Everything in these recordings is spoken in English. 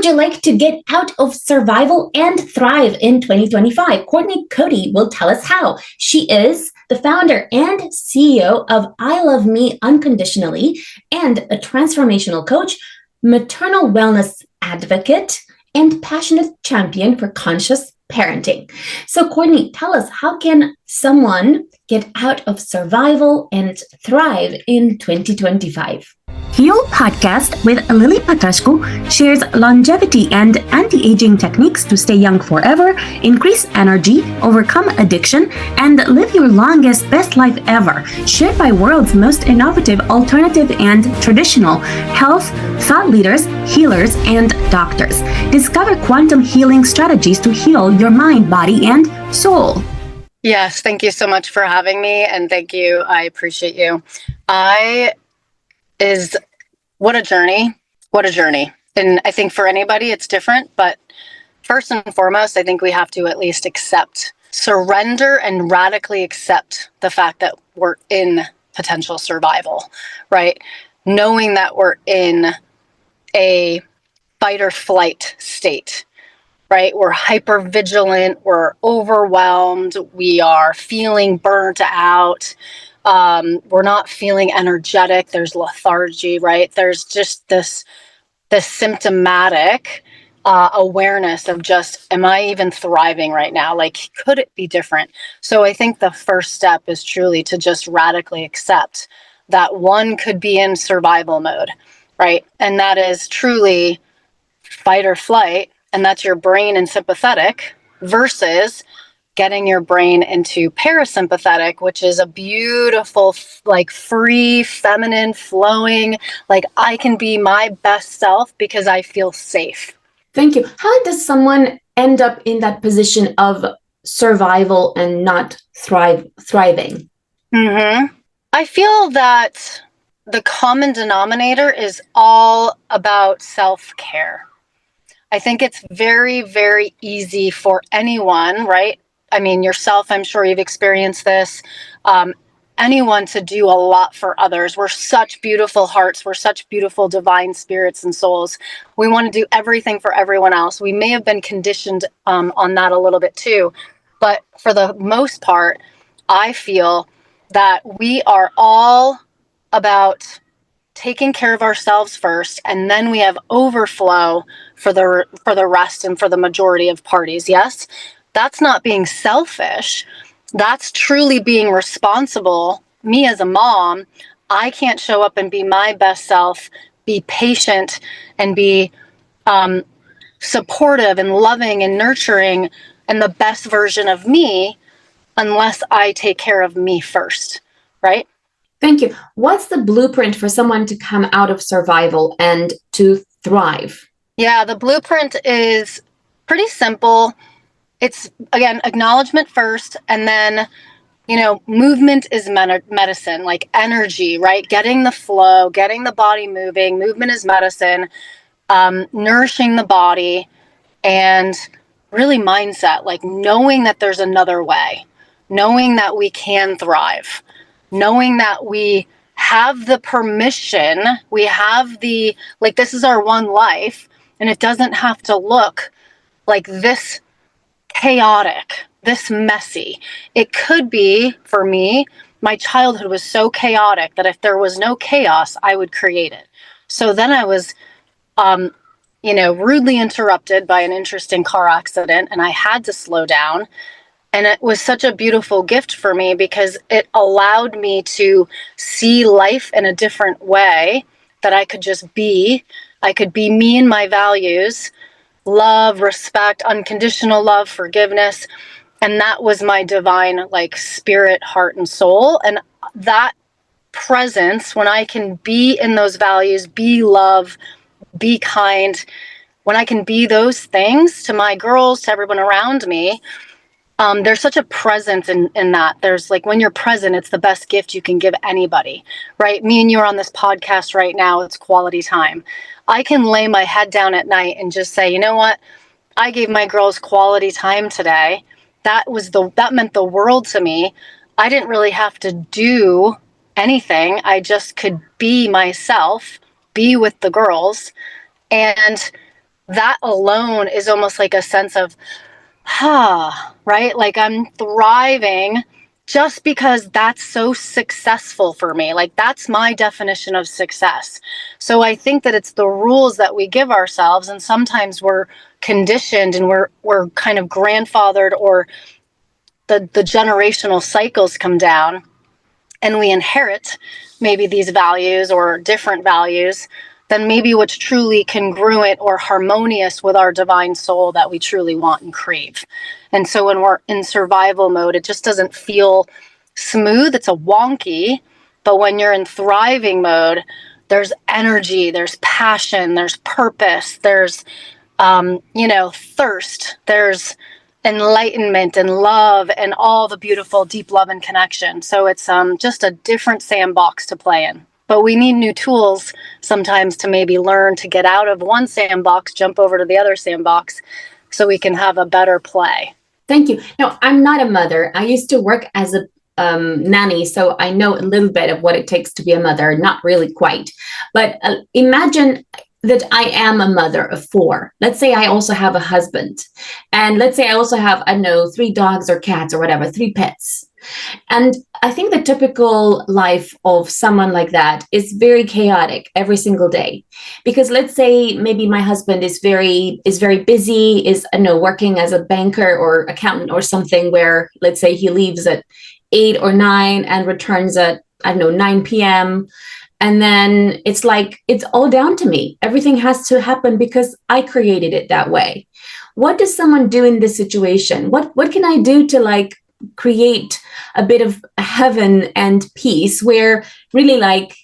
would you like to get out of survival and thrive in 2025? Courtney Cote will tell us how. She is the founder and CEO of I Love Me Unconditionally and a transformational coach, maternal wellness advocate, and passionate champion for conscious parenting. So Courtney, tell us, how can someone get out of survival and thrive in 2025? Heal Podcast with Lily Patrascu shares longevity and anti-aging techniques to stay young forever, increase energy, overcome addiction, and live your longest, best life ever. Shared by world's most innovative, alternative, and traditional health thought leaders, healers, and doctors. Discover quantum healing strategies to heal your mind, body, and soul. Yes, thank you so much for having me, and thank you. I appreciate you. What a journey. And I think for anybody it's different, but first and foremost, I think we have to at least surrender and radically accept the fact that we're in potential survival, right? Knowing that we're in a fight or flight state, right? We're hyper vigilant, we're overwhelmed, we are feeling burnt out. We're not feeling energetic. There's lethargy, right? There's just this symptomatic awareness of just, am I even thriving right now? Like, could it be different? So I think the first step is truly to just radically accept that one could be in survival mode, right? And that is truly fight or flight, and that's your brain and sympathetic, versus getting your brain into parasympathetic, which is a beautiful, like free, feminine, flowing, like I can be my best self because I feel safe. Thank you. How does someone end up in that position of survival and not thriving? I feel that the common denominator is all about self-care. I think it's very, very easy for anyone, right? I mean, yourself, I'm sure you've experienced this. Anyone to do a lot for others. We're such beautiful hearts. We're such beautiful divine spirits and souls. We want to do everything for everyone else. We may have been conditioned on that a little bit too. But for the most part, I feel that we are all about taking care of ourselves first, and then we have overflow for the rest and for the majority of parties. Yes? That's not being selfish. That's truly being responsible. Me as a mom, I can't show up and be my best self, be patient, and be supportive and loving and nurturing and the best version of me unless I take care of me first, right? Thank you. What's the blueprint for someone to come out of survival and to thrive? Yeah, the blueprint is pretty simple. It's, again, acknowledgement first, and then, movement is medicine, like energy, right? Getting the flow, getting the body moving. Movement is medicine, nourishing the body, and really mindset, like knowing that there's another way, knowing that we can thrive, knowing that we have the permission, we have this is our one life, and it doesn't have to look like this chaotic, this messy. It could be, for me, my childhood was so chaotic that if there was no chaos, I would create it. So then I was, rudely interrupted by an interesting car accident, and I had to slow down. And it was such a beautiful gift for me because it allowed me to see life in a different way, that I could just be. I could be me and my values. Love, respect, unconditional love, forgiveness. And that was my divine, spirit, heart, and soul. And that presence, when I can be in those values, be love, be kind, when I can be those things to my girls, to everyone around me, there's such a presence in that. There's when you're present, it's the best gift you can give anybody, right? Me and you are on this podcast right now. It's quality time. I can lay my head down at night and just say, you know what? I gave my girls quality time today. That meant the world to me. I didn't really have to do anything. I just could be myself, be with the girls, and that alone is almost like a sense of, right? Like I'm thriving just because that's so successful for me. Like that's my definition of success. So I think that it's the rules that we give ourselves, and sometimes we're conditioned and we're kind of grandfathered, or the generational cycles come down and we inherit maybe these values or different values than maybe what's truly congruent or harmonious with our divine soul that we truly want and crave. And so when we're in survival mode, it just doesn't feel smooth. It's a wonky. But when you're in thriving mode, there's energy, there's passion, there's purpose, there's, thirst, there's enlightenment and love and all the beautiful deep love and connection. So it's just a different sandbox to play in. But we need new tools sometimes to maybe learn to get out of one sandbox, jump over to the other sandbox, so we can have a better play. Thank you. No, I'm not a mother. I used to work as a nanny, so I know a little bit of what it takes to be a mother, not really quite. But imagine that I am a mother of 4. Let's say I also have a husband. And let's say I also have, I don't know, 3 dogs or cats or whatever, 3 pets. And I think the typical life of someone like that is very chaotic every single day. Because let's say maybe my husband is very busy, is, I know, working as a banker or accountant or something, where let's say he leaves at 8 or 9 and returns at, I don't know, 9 p.m. And then it's like, it's all down to me. Everything has to happen because I created it that way. What does someone do in this situation? What can I do to like create a bit of heaven and peace, where really, like,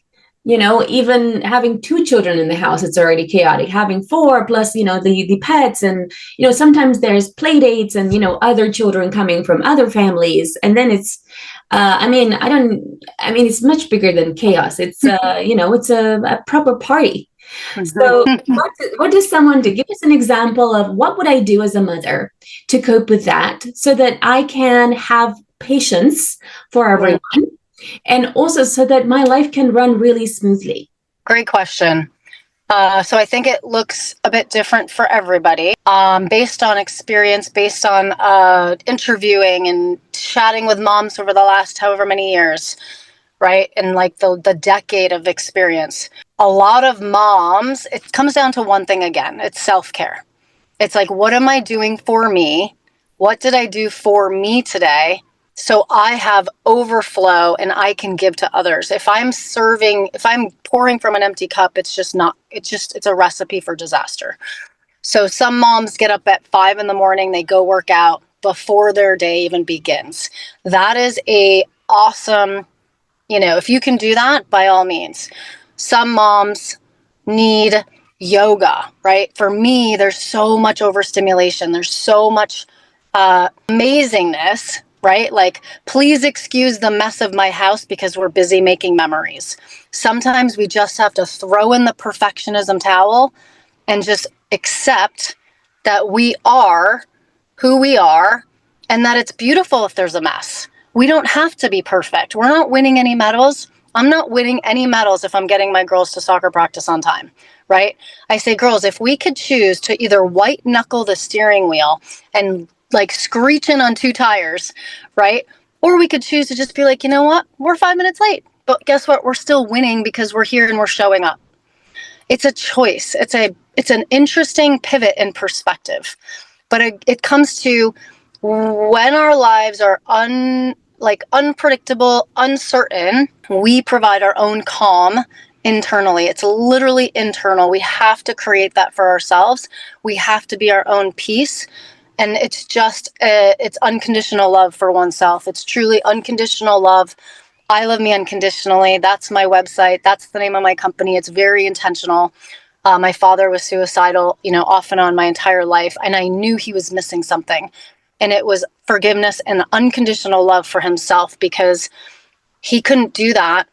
even having 2 children in the house, it's already chaotic. Having 4 plus, the pets, and, sometimes there's play dates and, other children coming from other families. And then it's, it's much bigger than chaos. It's, it's a proper party. So what does someone do? Give us an example of what would I do as a mother to cope with that, so that I can have patience for everyone, and also so that my life can run really smoothly. Great question. So I think it looks a bit different for everybody, based on experience, based on interviewing and chatting with moms over the last however many years, right? And like the decade of experience. A lot of moms, it comes down to one thing again. It's self-care. It's like, what am I doing for me? What did I do for me today, so I have overflow and I can give to others? If I'm pouring from an empty cup, it's a recipe for disaster. So some moms get up at 5 a.m, they go work out before their day even begins. That is a awesome, if you can do that, by all means. Some moms need yoga, right? For me, there's so much overstimulation. There's so much amazingness, right? Like, please excuse the mess of my house because we're busy making memories. Sometimes we just have to throw in the perfectionism towel and just accept that we are who we are, and that it's beautiful if there's a mess. We don't have to be perfect. We're not winning any medals. I'm not winning any medals if I'm getting my girls to soccer practice on time, right? I say, girls, if we could choose to either white knuckle the steering wheel and like screeching on 2 tires, right? Or we could choose to just be like, you know what? We're 5 minutes late, but guess what? We're still winning because we're here and we're showing up. It's a choice. It's an interesting pivot in perspective, but it comes to when our lives are unpredictable, uncertain, we provide our own calm internally. It's literally internal. We have to create that for ourselves. We have to be our own peace. And it's it's unconditional love for oneself. It's truly unconditional love. I Love Me Unconditionally. That's my website. That's the name of my company. It's very intentional. My father was suicidal, off and on my entire life. And I knew he was missing something. And it was forgiveness and unconditional love for himself, because he couldn't do that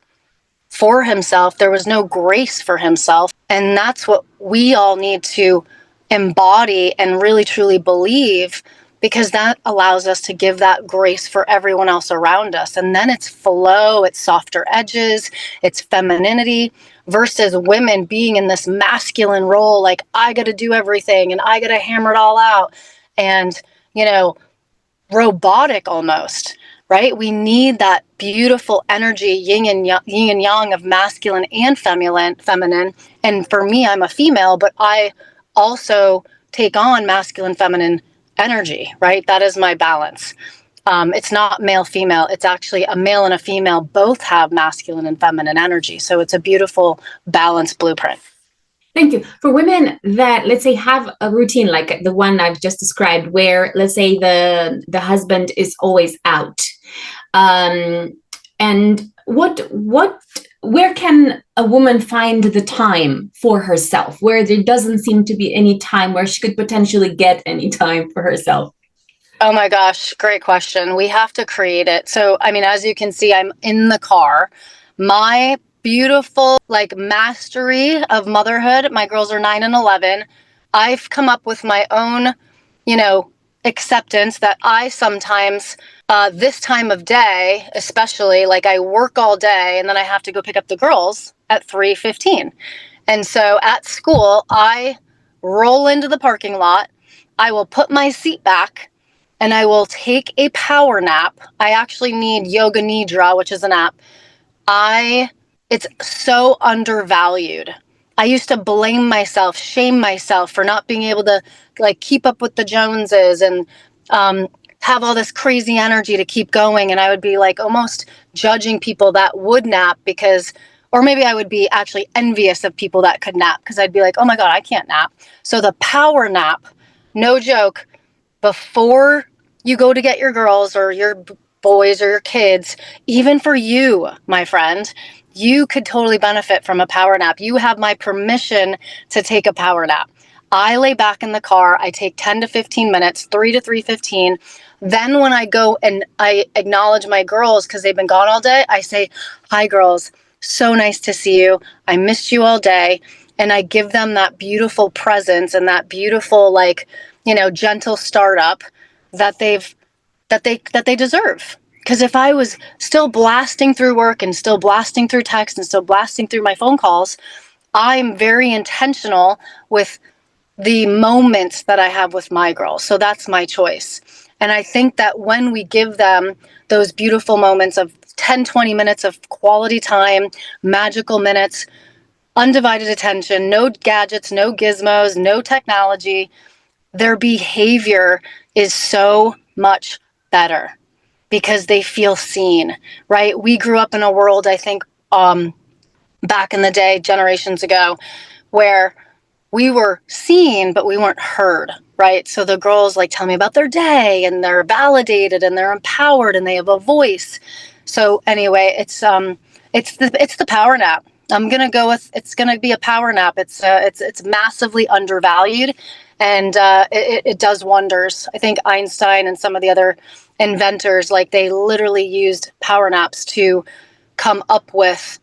for himself. There was no grace for himself. And that's what we all need to embody and really truly believe, because that allows us to give that grace for everyone else around us. And then it's flow, it's softer edges, it's femininity, versus women being in this masculine role, like I got to do everything and I got to hammer it all out. And, robotic almost, right? We need that beautiful energy, yin and yang of masculine and feminine. And for me, I'm a female, but I also take on masculine, feminine energy, right? That is my balance. It's not male, female. It's actually a male and a female both have masculine and feminine energy. So it's a beautiful balanced blueprint. Thank you. For women that, let's say, have a routine like the one I've just described, where, let's say, the husband is always out, and where can a woman find the time for herself, where there doesn't seem to be any time where she could potentially get any time for herself? Oh my gosh, great question. We have to create it. So, as you can see, I'm in the car. My beautiful mastery of motherhood. My girls are 9 and 11. I've come up with my own, acceptance that I sometimes, this time of day, especially, I work all day and then I have to go pick up the girls at 3:15. And so at school, I roll into the parking lot. I will put my seat back and I will take a power nap. I actually need Yoga Nidra, which is an app. It's so undervalued. I used to blame myself, shame myself for not being able to keep up with the Joneses and have all this crazy energy to keep going. And I would be almost judging people that would nap or maybe I would be actually envious of people that could nap because I'd be like, oh my God, I can't nap. So the power nap, no joke, before you go to get your girls or your boys or your kids, even for you, my friend, you could totally benefit from a power nap. You have my permission to take a power nap. I lay back in the car. I take 10 to 15 minutes, 3 to 3:15. Then when I go and I acknowledge my girls because they've been gone all day, I say, hi, girls. So nice to see you. I missed you all day. And I give them that beautiful presence and that beautiful, gentle startup that they deserve. Because if I was still blasting through work and still blasting through text and still blasting through my phone calls, I'm very intentional with the moments that I have with my girls. So that's my choice. And I think that when we give them those beautiful moments of 10, 20 minutes of quality time, magical minutes, undivided attention, no gadgets, no gizmos, no technology, their behavior is so much better because they feel seen, right? We grew up in a world, I think, back in the day, generations ago, where we were seen, but we weren't heard, right? So the girls tell me about their day and they're validated and they're empowered and they have a voice. So anyway, it's the power nap. I'm going to go with, it's going to be a power nap. It's massively undervalued and it does wonders. I think Einstein and some of the other inventors, they literally used power naps to come up with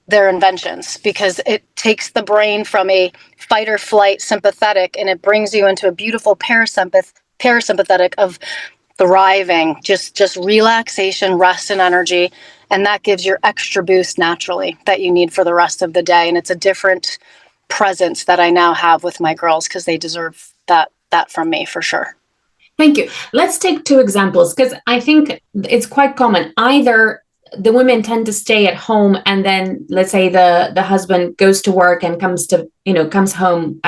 their inventions because it takes the brain from a fight or flight sympathetic and it brings you into a beautiful parasympathetic of thriving, just relaxation, rest, and energy. And that gives your extra boost naturally that you need for the rest of the day. And it's a different presence that I now have with my girls because they deserve that from me for sure. Thank you. Let's take two examples because I think it's quite common. Either the women tend to stay at home and then let's say the husband goes to work and comes home,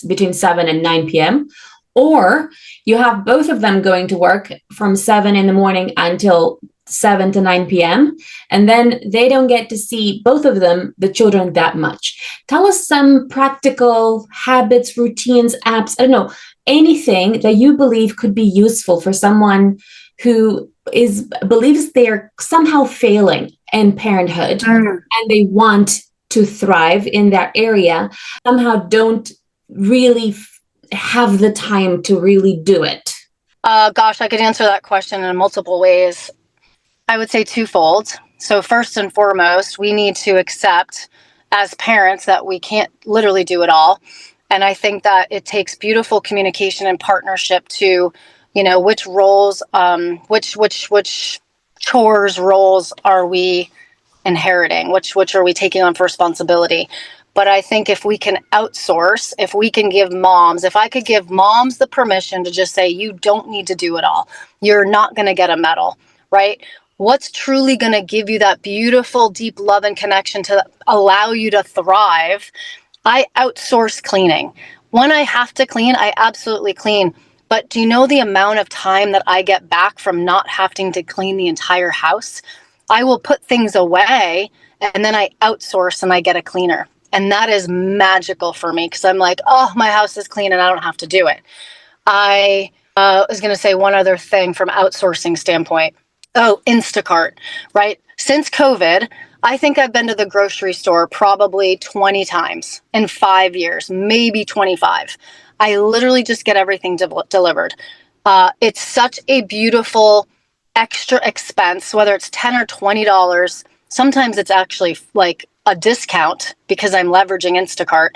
between 7 and 9 p.m. Or you have both of them going to work from 7 in the morning until 7 to 9 p.m. And then they don't get to see, both of them, the children that much. Tell us some practical habits, routines, apps, I don't know, anything that you believe could be useful for someone who believes they're somehow failing in parenthood and they want to thrive in that area, somehow don't really have the time to really do it. Gosh, I could answer that question in multiple ways. I would say twofold. So first and foremost, we need to accept as parents that we can't literally do it all. And I think that it takes beautiful communication and partnership to, which roles, which chores roles are we inheriting, which are we taking on for responsibility. But I think if we can outsource, if we can give moms, if I could give moms the permission to just say, you don't need to do it all. You're not going to get a medal, right? What's truly going to give you that beautiful, deep love and connection to allow you to thrive? I outsource cleaning. When I have to clean, I absolutely clean. But do you know the amount of time that I get back from not having to clean the entire house? I will put things away and then I outsource and I get a cleaner. And that is magical for me because I'm like, oh, my house is clean and I don't have to do it. I was going to say one other thing from outsourcing standpoint. Oh, Instacart, right? Since COVID, I think I've been to the grocery store probably 20 times in 5 years, maybe 25. I literally just get everything delivered. It's such a beautiful extra expense, whether it's $10 or $20. Sometimes it's actually like a discount because I'm leveraging Instacart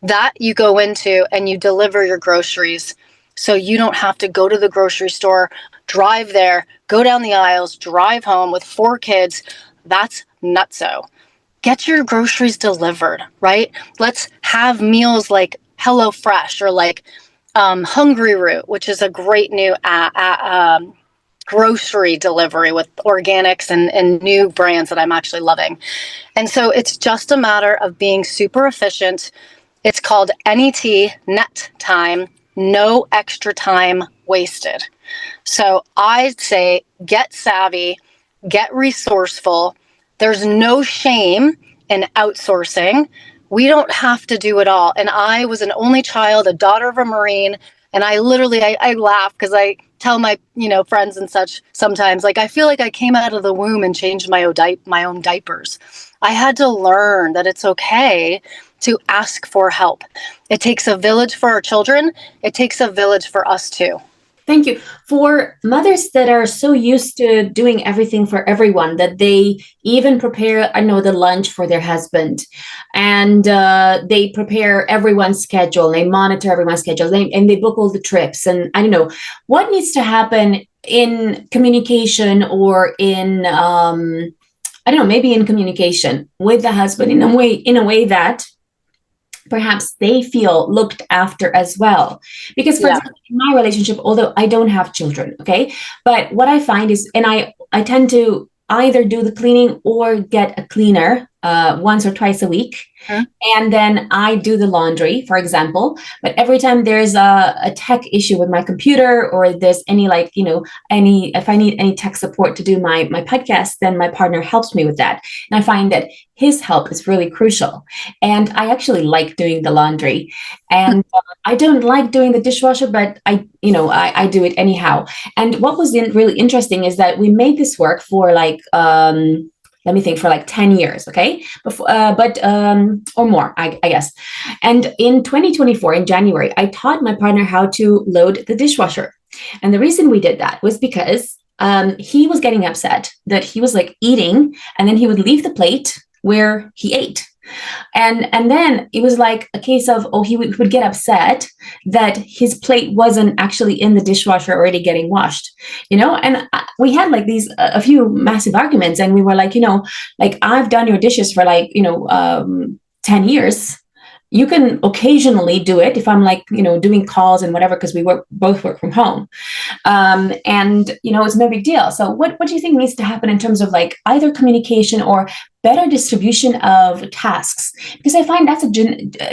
that you go into and you deliver your groceries. So you don't have to go to the grocery store, drive there, go down the aisles, drive home with 4 kids. That's nutso. Get your groceries delivered, right? Let's have meals like HelloFresh or like Hungry Root, which is a great new grocery delivery with organics and new brands that I'm actually loving. And so it's just a matter of being super efficient. It's called NET time, no extra time wasted. So I'd say get savvy, get resourceful. There's no shame in outsourcing. We don't have to do it all. And I was an only child, a daughter of a Marine. And I literally, I laugh because I tell my, friends and such sometimes, like, I feel like I came out of the womb and changed my own diapers. I had to learn that it's okay to ask for help. It takes a village for our children. It takes a village for us too. Thank you. For mothers that are so used to doing everything for everyone that they even prepare, the lunch for their husband, and they prepare everyone's schedule, they monitor everyone's schedule, and they book all the trips. And I don't know what needs to happen in communication or in, maybe in communication with the husband in a way that perhaps they feel looked after as well. Because for example, in my relationship, although I don't have children, okay, but what I find is, and I tend to either do the cleaning or get a cleaner once or twice a week. And then I do the laundry, for example. But every time there's a tech issue with my computer, or there's any if I need any tech support to do my podcast, then my partner helps me with that. And I find that his help is really crucial. And I actually like doing the laundry. And I don't like doing the dishwasher, but I do it anyhow. And what was really interesting is that we made this work for for like 10 years, okay? Or more, I guess. And in 2024, in January, I taught my partner how to load the dishwasher. And the reason we did that was because he was getting upset that he was like eating, and then he would leave the plate where he ate. And then it was like a case of, he would get upset that his plate wasn't actually in the dishwasher already getting washed, and we had like a few massive arguments, and we were like, I've done your dishes for 10 years. You can occasionally do it if I'm doing calls and whatever, because we both work from home. It's no big deal. So what do you think needs to happen in terms of either communication or better distribution of tasks? Because I find that's a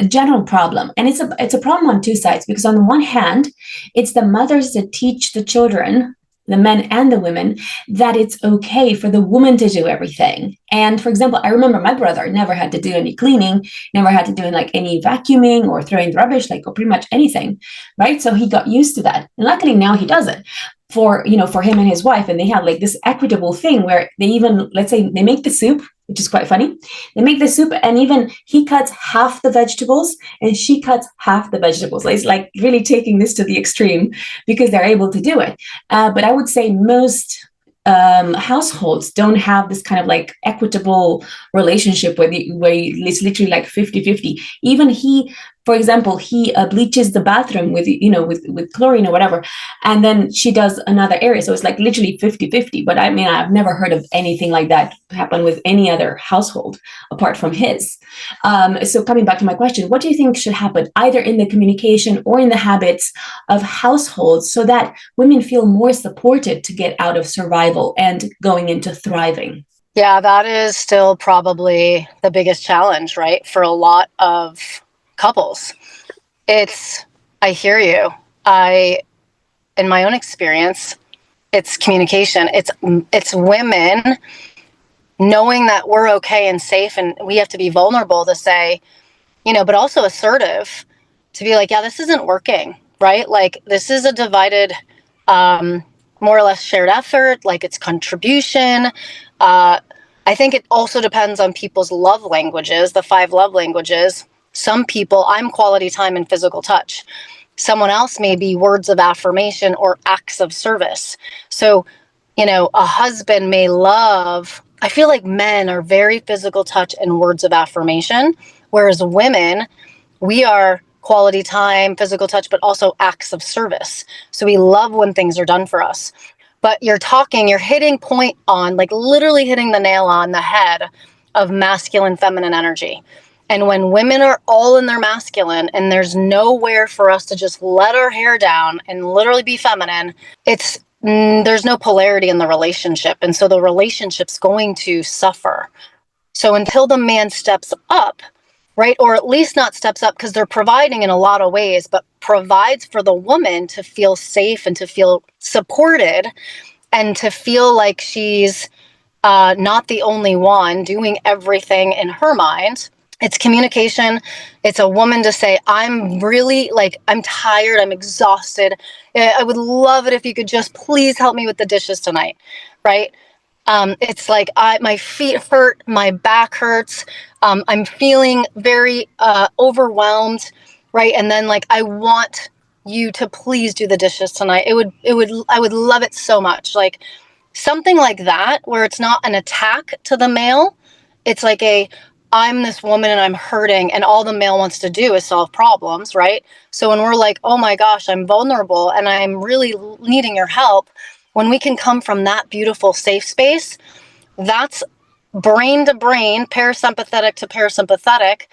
general problem. And it's a problem on two sides, because on the one hand, it's the mothers that teach the children, the men and the women, that it's okay for the woman to do everything. And for example, I remember my brother never had to do any cleaning, never had to do any vacuuming or throwing rubbish, or pretty much anything, right? So he got used to that. And luckily now he does it for him and his wife. And they have this equitable thing where they even, let's say they make the soup, which is quite funny. They make the soup, and even he cuts half the vegetables and she cuts half the vegetables. It's really taking this to the extreme because they're able to do it. But I would say most households don't have this kind of equitable relationship where it's literally 50-50. Even he, for example, he bleaches the bathroom with, with chlorine or whatever, and then she does another area. So it's like literally 50-50. But I mean, I've never heard of anything like that happen with any other household apart from his. So coming back to my question, what do you think should happen either in the communication or in the habits of households so that women feel more supported to get out of survival and going into thriving? Yeah, that is still probably the biggest challenge, right? For a lot of couples. I hear you. In my own experience, it's communication. It's women knowing that we're okay and safe, and we have to be vulnerable to say, but also assertive to be like, yeah, this isn't working, right? Like, this is a divided, more or less shared effort, like it's contribution. I think it also depends on people's love languages, the 5 love languages. Some people, I'm quality time and physical touch. Someone else may be words of affirmation or acts of service. So, a husband may love, I feel like men are very physical touch and words of affirmation, whereas women, we are quality time, physical touch, but also acts of service. So we love when things are done for us. But you're hitting point on, like literally hitting the nail on the head of masculine, feminine energy. And when women are all in their masculine and there's nowhere for us to just let our hair down and literally be feminine, there's no polarity in the relationship. And so the relationship's going to suffer. So until the man steps up, right, or at least not steps up because they're providing in a lot of ways, but provides for the woman to feel safe and to feel supported and to feel like she's not the only one doing everything in her mind. It's communication. It's a woman to say, I'm really I'm tired. I'm exhausted. I would love it if you could just please help me with the dishes tonight. Right. It's like my feet hurt. My back hurts. I'm feeling very overwhelmed. Right. And then I want you to please do the dishes tonight. I would love it so much. Like something like that, where it's not an attack to the male. It's like I'm this woman and I'm hurting and all the male wants to do is solve problems, right? So when we're like, oh my gosh, I'm vulnerable and I'm really needing your help, when we can come from that beautiful safe space, that's brain to brain, parasympathetic to parasympathetic,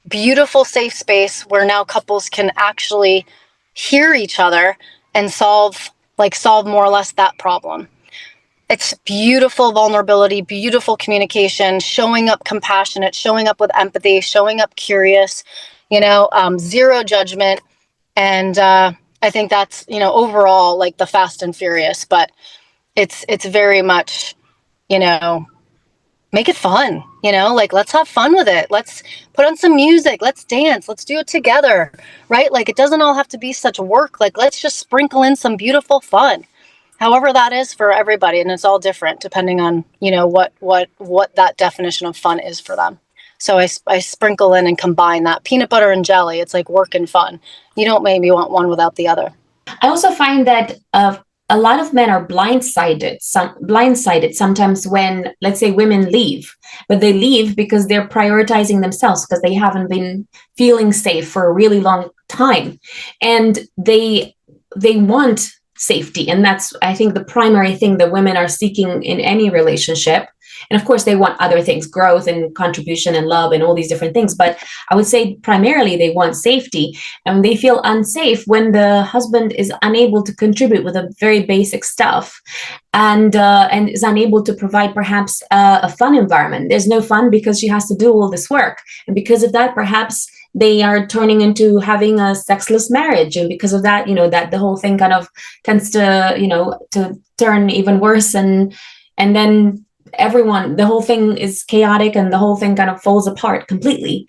beautiful safe space where now couples can actually hear each other and solve more or less that problem. It's beautiful vulnerability, beautiful communication, showing up compassionate, showing up with empathy, showing up curious, zero judgment. And I think that's, overall like the fast and furious, but it's very much, make it fun, let's have fun with it. Let's put on some music. Let's dance. Let's do it together, right? Like it doesn't all have to be such work. Like let's just sprinkle in some beautiful fun. However that is for everybody, and it's all different depending on, what that definition of fun is for them. So I sprinkle in and combine that peanut butter and jelly. It's like work and fun. You don't maybe want one without the other. I also find that a lot of men are blindsided sometimes when, let's say, women leave, but they leave because they're prioritizing themselves because they haven't been feeling safe for a really long time, and they want safety. And that's, I think, the primary thing that women are seeking in any relationship. And of course, they want other things, growth and contribution and love and all these different things. But I would say primarily they want safety, and they feel unsafe when the husband is unable to contribute with a very basic stuff and is unable to provide perhaps a fun environment. There's no fun because she has to do all this work. And because of that, perhaps they are turning into having a sexless marriage. And because of that, that the whole thing kind of tends to, to turn even worse. And then the whole thing is chaotic and the whole thing kind of falls apart completely.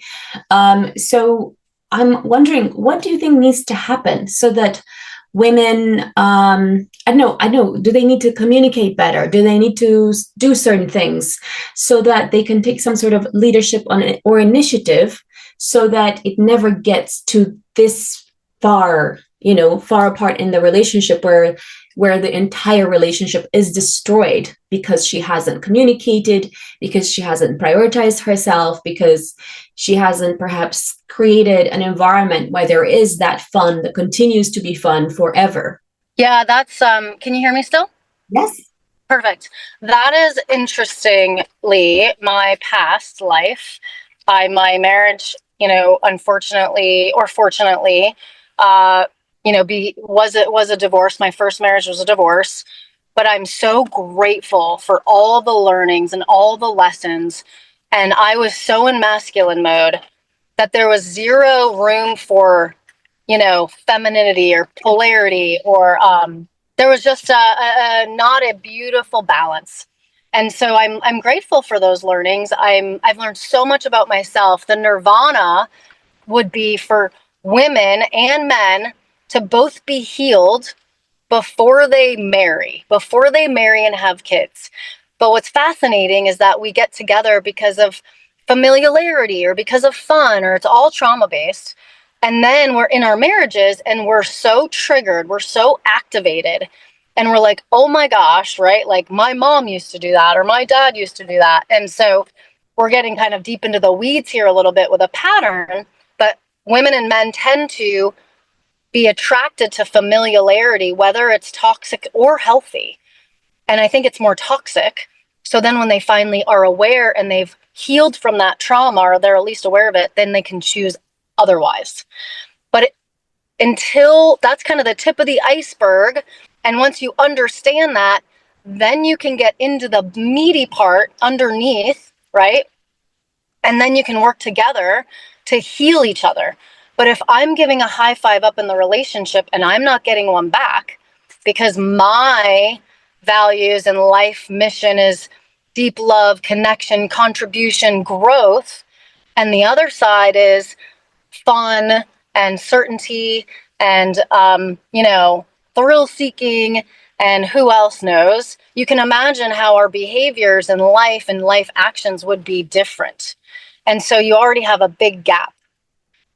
So I'm wondering, what do you think needs to happen so that women, I know, do they need to communicate better? Do they need to do certain things so that they can take some sort of leadership on it or initiative so that it never gets to this far far apart in the relationship where the entire relationship is destroyed because she hasn't communicated, because she hasn't prioritized herself, because she hasn't perhaps created an environment where there is that fun that continues to be fun forever. Yeah, that's can you hear me still? Yes. Perfect. That is interestingly my past life. My marriage, unfortunately or fortunately, was a divorce. My first marriage was a divorce, but I'm so grateful for all the learnings and all the lessons. And I was so in masculine mode that there was zero room for, femininity or polarity, or there was just not a beautiful balance. And so I'm grateful for those learnings. I've learned so much about myself. The nirvana would be for women and men to both be healed before they marry and have kids. But what's fascinating is that we get together because of familiarity or because of fun, or it's all trauma based. And then we're in our marriages and we're so triggered, we're so activated, and we're like, oh my gosh, right? Like my mom used to do that, or my dad used to do that. And so we're getting kind of deep into the weeds here a little bit with a pattern, but women and men tend to be attracted to familiarity, whether it's toxic or healthy. And I think it's more toxic. So then when they finally are aware and they've healed from that trauma, or they're at least aware of it, then they can choose otherwise. But until that's kind of the tip of the iceberg. And once you understand that, then you can get into the meaty part underneath, right? And then you can work together to heal each other. But if I'm giving a high five up in the relationship and I'm not getting one back because my values and life mission is deep love, connection, contribution, growth, and the other side is fun and certainty and, thrill seeking, and who else knows, you can imagine how our behaviors in life and life actions would be different. And so you already have a big gap.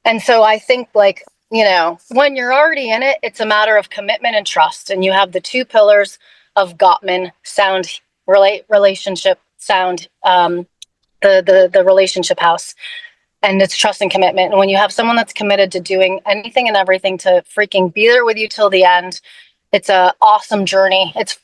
And so I think, when you're already in it, it's a matter of commitment and trust. And you have the two pillars of Gottman: sound relationship, sound, the relationship house. And it's trust and commitment. And when you have someone that's committed to doing anything and everything to freaking be there with you till the end, it's a awesome journey. It's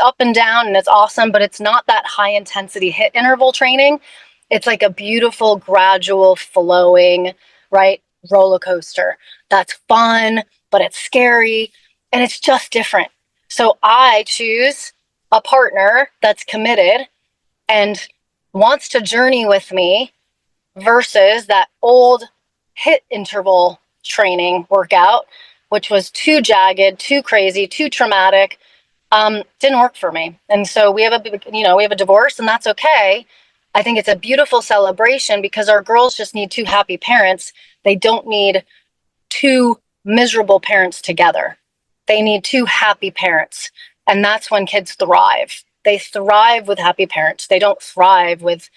up and down and it's awesome, but it's not that high intensity HIIT interval training. It's like a beautiful, gradual, flowing, right, roller coaster. That's fun, but it's scary, and it's just different. So I choose a partner that's committed and wants to journey with me versus that old HIIT interval training workout, which was too jagged, too crazy, too traumatic. Didn't work for me. And so we have a divorce, and that's okay. I think it's a beautiful celebration because our girls just need two happy parents. They don't need two miserable parents together. They need two happy parents. And that's when kids thrive. They thrive with happy parents. They don't thrive with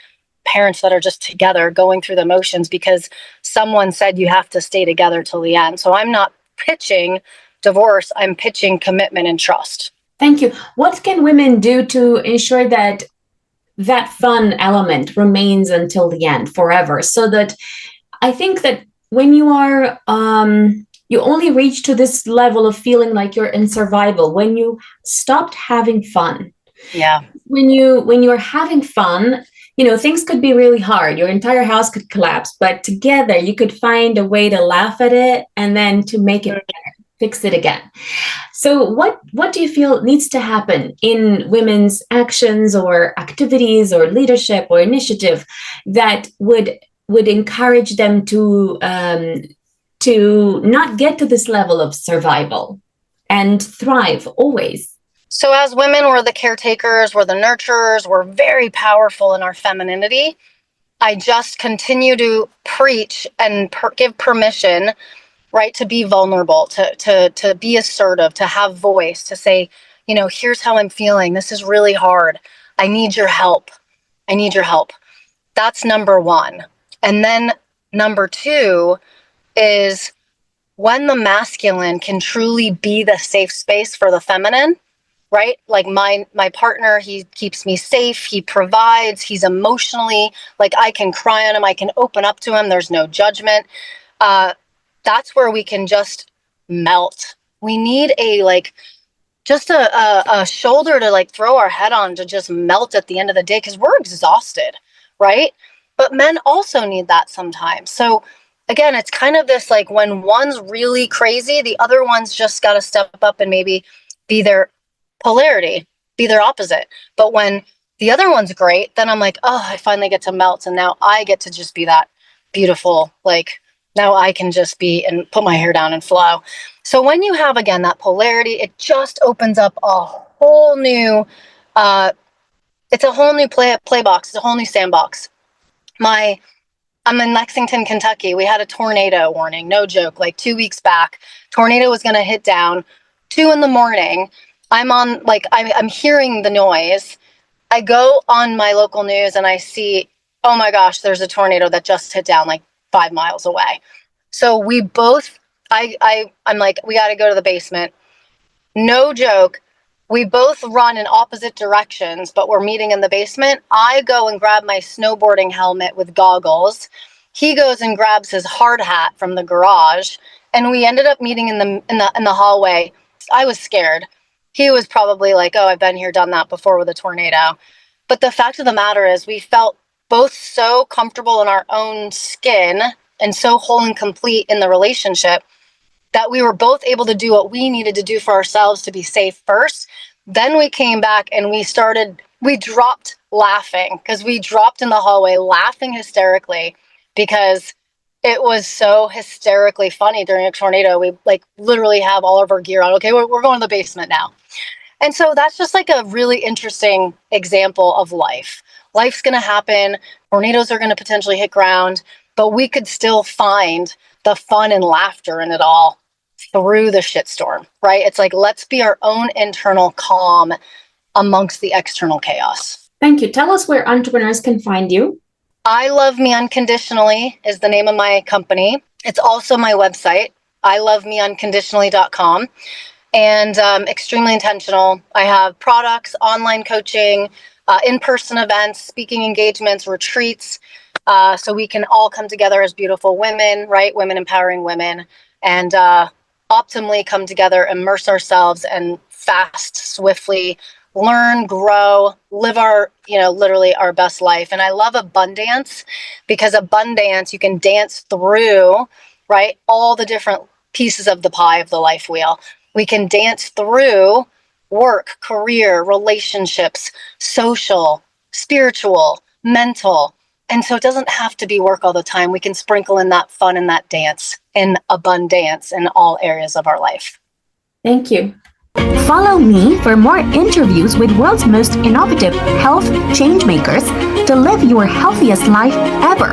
parents that are just together going through the motions because someone said you have to stay together till the end. So I'm not pitching divorce. I'm pitching commitment and trust. Thank you. What can women do to ensure that that fun element remains until the end forever? So that I think that when you are, you only reach to this level of feeling like you're in survival when you stopped having fun. Yeah. When you're having fun, things could be really hard. Your entire house could collapse, but together you could find a way to laugh at it and then to make it better, fix it again. So what do you feel needs to happen in women's actions or activities or leadership or initiative that would encourage them to not get to this level of survival and thrive always? So as women, we're the caretakers, we're the nurturers, we're very powerful in our femininity. I just continue to preach and give permission, right, to be vulnerable, to be assertive, to have voice, to say, here's how I'm feeling. This is really hard. I need your help. I need your help. That's number one. And then number two is when the masculine can truly be the safe space for the feminine, right? Like my partner, he keeps me safe. He provides. He's emotionally, like I can cry on him. I can open up to him. There's no judgment. That's where we can just melt. We need just a shoulder to like throw our head on to just melt at the end of the day, because we're exhausted, right? But men also need that sometimes. So again, it's kind of this like when one's really crazy, the other one's just got to step up and maybe be their polarity, be their opposite. But when the other one's great, then I'm like, oh, I finally get to melt. And now I get to just be that beautiful, like now I can just be and put my hair down and flow. So when you have, again, that polarity, it just opens up a whole new, it's a whole new play box. It's a whole new sandbox. I'm in Lexington, Kentucky. We had a tornado warning, no joke, like 2 weeks back. Tornado was going to hit down 2 a.m. I'm hearing the noise. I go on my local news and I see, oh my gosh, there's a tornado that just hit down like 5 miles away. So we both, I'm like, we got to go to the basement. No joke. We both run in opposite directions, but we're meeting in the basement. I go and grab my snowboarding helmet with goggles. He goes and grabs his hard hat from the garage, and we ended up meeting in the hallway. I was scared. He was probably like, "Oh, I've been here, done that before with a tornado." But the fact of the matter is, we felt both so comfortable in our own skin and so whole and complete in the relationship that we were both able to do what we needed to do for ourselves to be safe first. Then we came back and we dropped laughing, because we dropped in the hallway laughing hysterically because it was so hysterically funny during a tornado. We like literally have all of our gear on. Okay, we're going to the basement now. And so that's just like a really interesting example of life. Life's going to happen. Tornadoes are going to potentially hit ground, but we could still find the fun and laughter in it all through the shitstorm, right? It's like, let's be our own internal calm amongst the external chaos. Thank you. Tell us where entrepreneurs can find you. I Love Me Unconditionally is the name of my company. It's also my website, ilovemeunconditionally.com. And extremely intentional. I have products, online coaching, in-person events, speaking engagements, retreats, so we can all come together as beautiful women, right? Women empowering women, and optimally come together, immerse ourselves, and fast, swiftly learn, grow, live our, literally our best life. And I love abundance, because abundance, you can dance through, right? All the different pieces of the pie of the life wheel. We can dance through work, career, relationships, social, spiritual, mental. And so it doesn't have to be work all the time. We can sprinkle in that fun and that dance in abundance in all areas of our life. Thank you. Follow me for more interviews with world's most innovative health change makers to live your healthiest life ever.